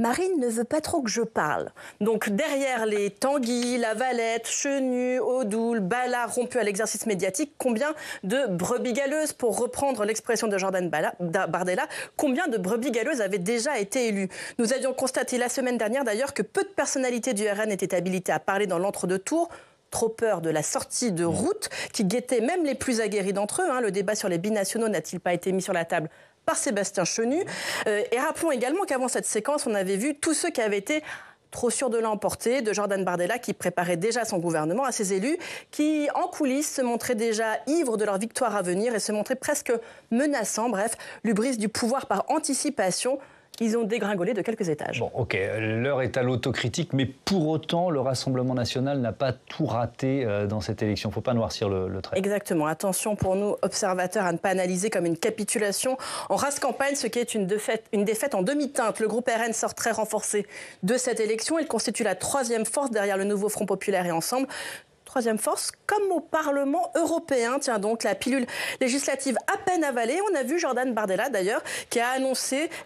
Marine ne veut pas trop que je parle. » Donc derrière les Tanguy, Lavalette, Chenu, Odoul, Ballard rompus à l'exercice médiatique, combien de brebis galeuses, pour reprendre l'expression de Jordan Bardella, combien de brebis galeuses avaient déjà été élues? Nous avions constaté la semaine dernière d'ailleurs que peu de personnalités du RN étaient habilitées à parler dans l'entre-deux-tours. Trop peur de la sortie de route qui guettait même les plus aguerris d'entre eux. Le débat sur les binationaux n'a-t-il pas été mis sur la table par Sébastien Chenu? Et rappelons également qu'avant cette séquence, on avait vu tous ceux qui avaient été trop sûrs de l'emporter, de Jordan Bardella qui préparait déjà son gouvernement, à ses élus qui, en coulisses, se montraient déjà ivres de leur victoire à venir et se montraient presque menaçants. Bref, l'hubris du pouvoir par anticipation. Ils ont dégringolé de quelques étages. Bon, ok, l'heure est à l'autocritique, mais pour autant, le Rassemblement national n'a pas tout raté dans cette élection. Il ne faut pas noircir le trait. Exactement. Attention pour nous, observateurs, à ne pas analyser comme une capitulation en race campagne, ce qui est une défaite en demi-teinte. Le groupe RN sort très renforcé de cette élection. Il constitue la 3e force derrière le nouveau Front populaire et Ensemble. 3e force, comme au Parlement européen. Tiens donc, la pilule législative à peine avalée. On a vu Jordan Bardella, d'ailleurs, qui a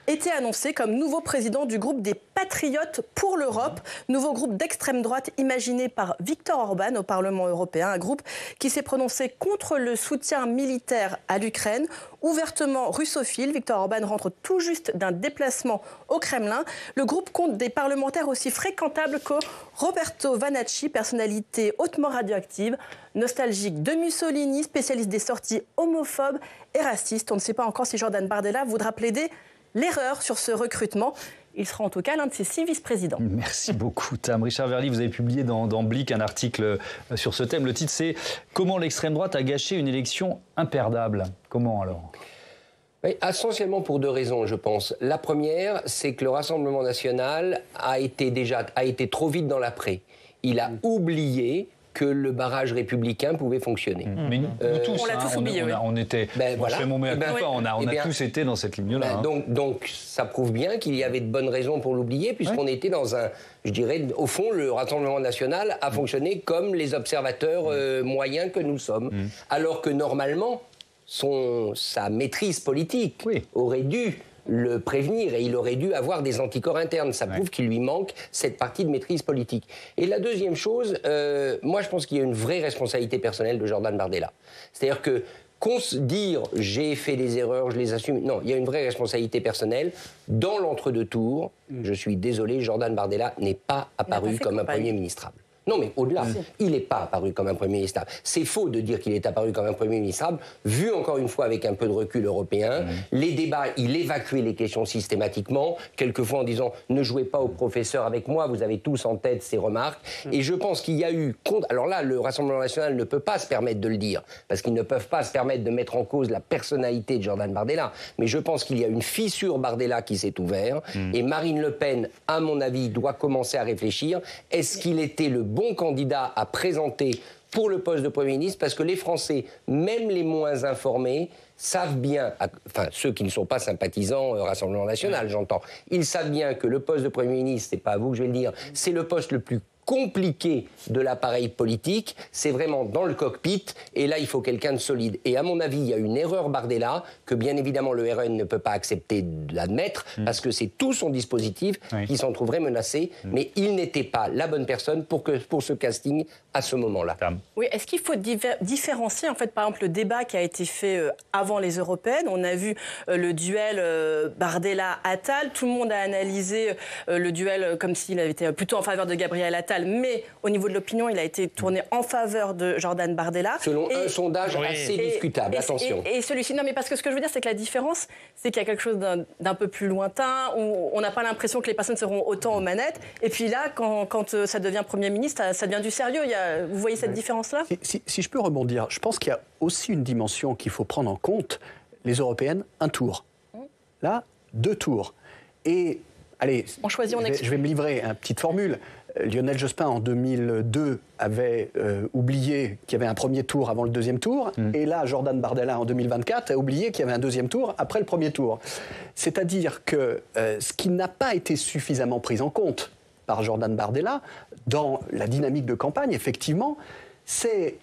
été annoncé comme nouveau président du groupe des Patriotes pour l'Europe, nouveau groupe d'extrême droite imaginé par Viktor Orban au Parlement européen, un groupe qui s'est prononcé contre le soutien militaire à l'Ukraine, ouvertement russophile. Viktor Orban rentre tout juste d'un déplacement au Kremlin. Le groupe compte des parlementaires aussi fréquentables que Roberto Vanacci, personnalité hautement radioactive, nostalgique de Mussolini, spécialiste des sorties homophobes et racistes. On ne sait pas encore si Jordan Bardella voudra plaider l'erreur sur ce recrutement. Il sera en tout cas l'un de ses 6 vice-présidents. Merci beaucoup, Tam. Richard Verly, vous avez publié dans Blick un article sur ce thème. Le titre, c'est « Comment l'extrême droite a gâché une élection imperdable ». Comment alors ? Oui, essentiellement pour 2 raisons, je pense. La première, c'est que le Rassemblement national a été trop vite dans l'après. Il a oublié que le barrage républicain pouvait fonctionner. Mais nous tous, on l'a tous oublié, on était... voilà. On a tous été dans cette ligne-là. Donc, ça prouve bien qu'il y avait de bonnes raisons pour l'oublier, puisqu'on était dans un... Je dirais, au fond, le Rassemblement national a fonctionné comme les observateurs moyens que nous sommes. Alors que, normalement, sa maîtrise politique aurait dû le prévenir et il aurait dû avoir des anticorps internes. Ça prouve qu'il lui manque cette partie de maîtrise politique. Et la deuxième chose, moi je pense qu'il y a une vraie responsabilité personnelle de Jordan Bardella. C'est-à-dire que dire j'ai fait des erreurs, je les assume, non, il y a une vraie responsabilité personnelle. Dans l'entre-deux tours, je suis désolé, Jordan Bardella n'est pas apparu comme un Premier ministrable. Non, mais au-delà, il n'est pas apparu comme un Premier ministre. C'est faux de dire qu'il est apparu comme un Premier ministre, vu encore une fois avec un peu de recul européen. Les débats, il évacuait les questions systématiquement, quelquefois en disant « ne jouez pas au professeur avec moi, vous avez tous en tête ces remarques ». Et je pense qu'il y a eu... Alors là, le Rassemblement national ne peut pas se permettre de le dire, parce qu'ils ne peuvent pas se permettre de mettre en cause la personnalité de Jordan Bardella. Mais je pense qu'il y a une fissure Bardella qui s'est ouverte, et Marine Le Pen, à mon avis, doit commencer à réfléchir. Est-ce qu'il était le bon candidat à présenter pour le poste de Premier ministre, parce que les Français, même les moins informés, savent bien, enfin ceux qui ne sont pas sympathisants Rassemblement National, j'entends, ils savent bien que le poste de Premier ministre, c'est pas à vous que je vais le dire, c'est le poste le plus compliqué de l'appareil politique, c'est vraiment dans le cockpit, et là il faut quelqu'un de solide. Et à mon avis, il y a une erreur Bardella, que bien évidemment le RN ne peut pas accepter d'admettre, parce que c'est tout son dispositif qui s'en trouverait menacé, mais il n'était pas la bonne personne pour ce casting à ce moment-là. Oui, est-ce qu'il faut différencier, en fait, par exemple, le débat qui a été fait avant les européennes? On a vu le duel Bardella-Attal, tout le monde a analysé le duel comme s'il avait été plutôt en faveur de Gabriel Attal, mais au niveau de l'opinion, il a été tourné en faveur de Jordan Bardella. Selon un sondage assez discutable, attention. Et celui-ci, non, mais parce que ce que je veux dire, c'est que la différence, c'est qu'il y a quelque chose d'un peu plus lointain, où on n'a pas l'impression que les personnes seront autant aux manettes, et puis là, quand ça devient Premier ministre, ça devient du sérieux. Vous voyez cette différence-là? Si je peux rebondir, je pense qu'il y a aussi une dimension qu'il faut prendre en compte. Les européennes, un tour. Là, 2 tours. Et, allez, on choisit, je vais me livrer une petite formule. Lionel Jospin, en 2002, avait oublié qu'il y avait un premier tour avant le deuxième tour. Et là, Jordan Bardella, en 2024, a oublié qu'il y avait un deuxième tour après le premier tour. C'est-à-dire que ce qui n'a pas été suffisamment pris en compte par Jordan Bardella, dans la dynamique de campagne, effectivement, c'est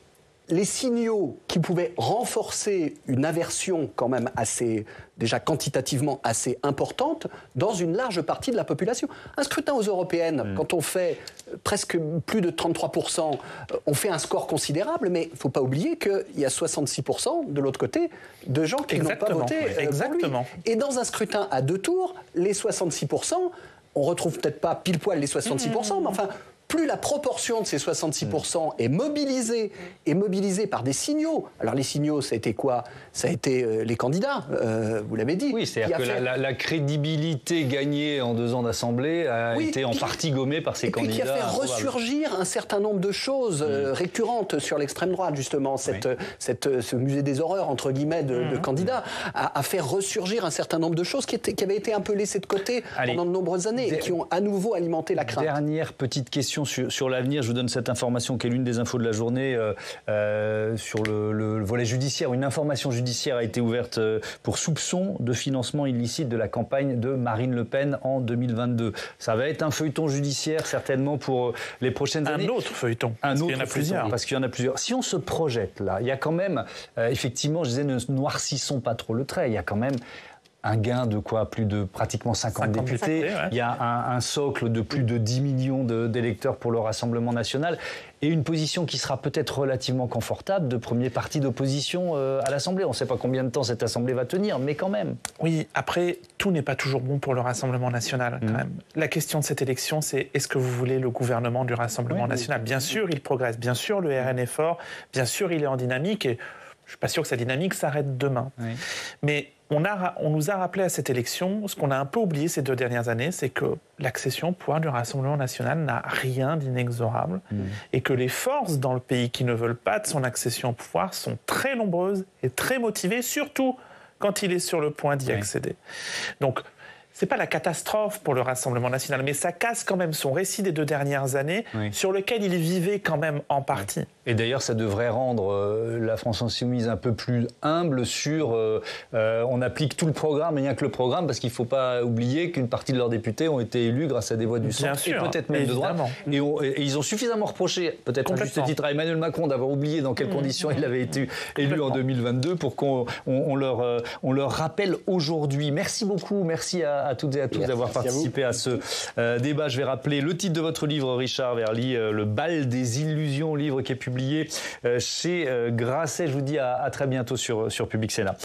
les signaux qui pouvaient renforcer une aversion quand même assez, déjà quantitativement assez importante dans une large partie de la population. Un scrutin aux européennes, quand on fait presque plus de 33%, on fait un score considérable, mais il ne faut pas oublier qu'il y a 66% de l'autre côté de gens qui n'ont pas voté pour lui. Et dans un scrutin à 2 tours, les 66%, on retrouve peut-être pas pile poil les 66%, mais enfin, plus la proportion de ces 66% est mobilisée par des signaux. Alors les signaux, ça a été quoi? Ça a été les candidats, vous l'avez dit. Oui, c'est-à-dire que la crédibilité gagnée en 2 ans d'Assemblée a été en partie gommée par ces candidats. Et qui a fait ressurgir un certain nombre de choses récurrentes sur l'extrême droite, justement. Ce musée des horreurs, entre guillemets, de candidats, a fait ressurgir un certain nombre de choses qui avaient été un peu laissées de côté pendant de nombreuses années et qui ont à nouveau alimenté la crainte. Dernière petite question sur l'avenir. Je vous donne cette information qui est l'une des infos de la journée sur le volet judiciaire. Une information judiciaire a été ouverte pour soupçon de financement illicite de la campagne de Marine Le Pen en 2022. Ça va être un feuilleton judiciaire certainement pour les prochaines années. Un autre feuilleton. Parce qu'il y en a plusieurs. Parce qu'il y en a plusieurs. Si on se projette là, il y a quand même, effectivement, je disais, ne noircissons pas trop le trait. Il y a quand même un gain de plus de pratiquement 50 députés. Il y a un socle de plus de 10 millions d'électeurs pour le Rassemblement national et une position qui sera peut-être relativement confortable de premier parti d'opposition à l'Assemblée. On ne sait pas combien de temps cette Assemblée va tenir, mais quand même. Oui, après, tout n'est pas toujours bon pour le Rassemblement national, quand même. La question de cette élection, c'est est-ce que vous voulez le gouvernement du Rassemblement national? Bien sûr, il progresse. Bien sûr, le RN est fort. Bien sûr, il est en dynamique. Et je ne suis pas sûr que sa dynamique s'arrête demain. Mais on nous a rappelé à cette élection, ce qu'on a un peu oublié ces 2 dernières années, c'est que l'accession au pouvoir du Rassemblement national n'a rien d'inexorable et que les forces dans le pays qui ne veulent pas de son accession au pouvoir sont très nombreuses et très motivées, surtout quand il est sur le point d'y accéder. Donc, c'est pas la catastrophe pour le Rassemblement national, mais ça casse quand même son récit des 2 dernières années, sur lequel il vivait quand même en partie. Et d'ailleurs, ça devrait rendre la France insoumise un peu plus humble sur... on applique tout le programme, mais rien que le programme, parce qu'il ne faut pas oublier qu'une partie de leurs députés ont été élus grâce à des voix du centre, et peut-être même de droite. Et ils ont suffisamment reproché, peut-être à juste titre, à Emmanuel Macron d'avoir oublié dans quelles conditions il avait été élu en 2022, pour qu'on leur rappelle aujourd'hui. Merci beaucoup, merci à toutes et à tous d'avoir participé à ce débat. Je vais rappeler le titre de votre livre, Richard Verly, Le bal des illusions, livre qui est publié chez Grasset. Je vous dis à très bientôt sur Public Sénat.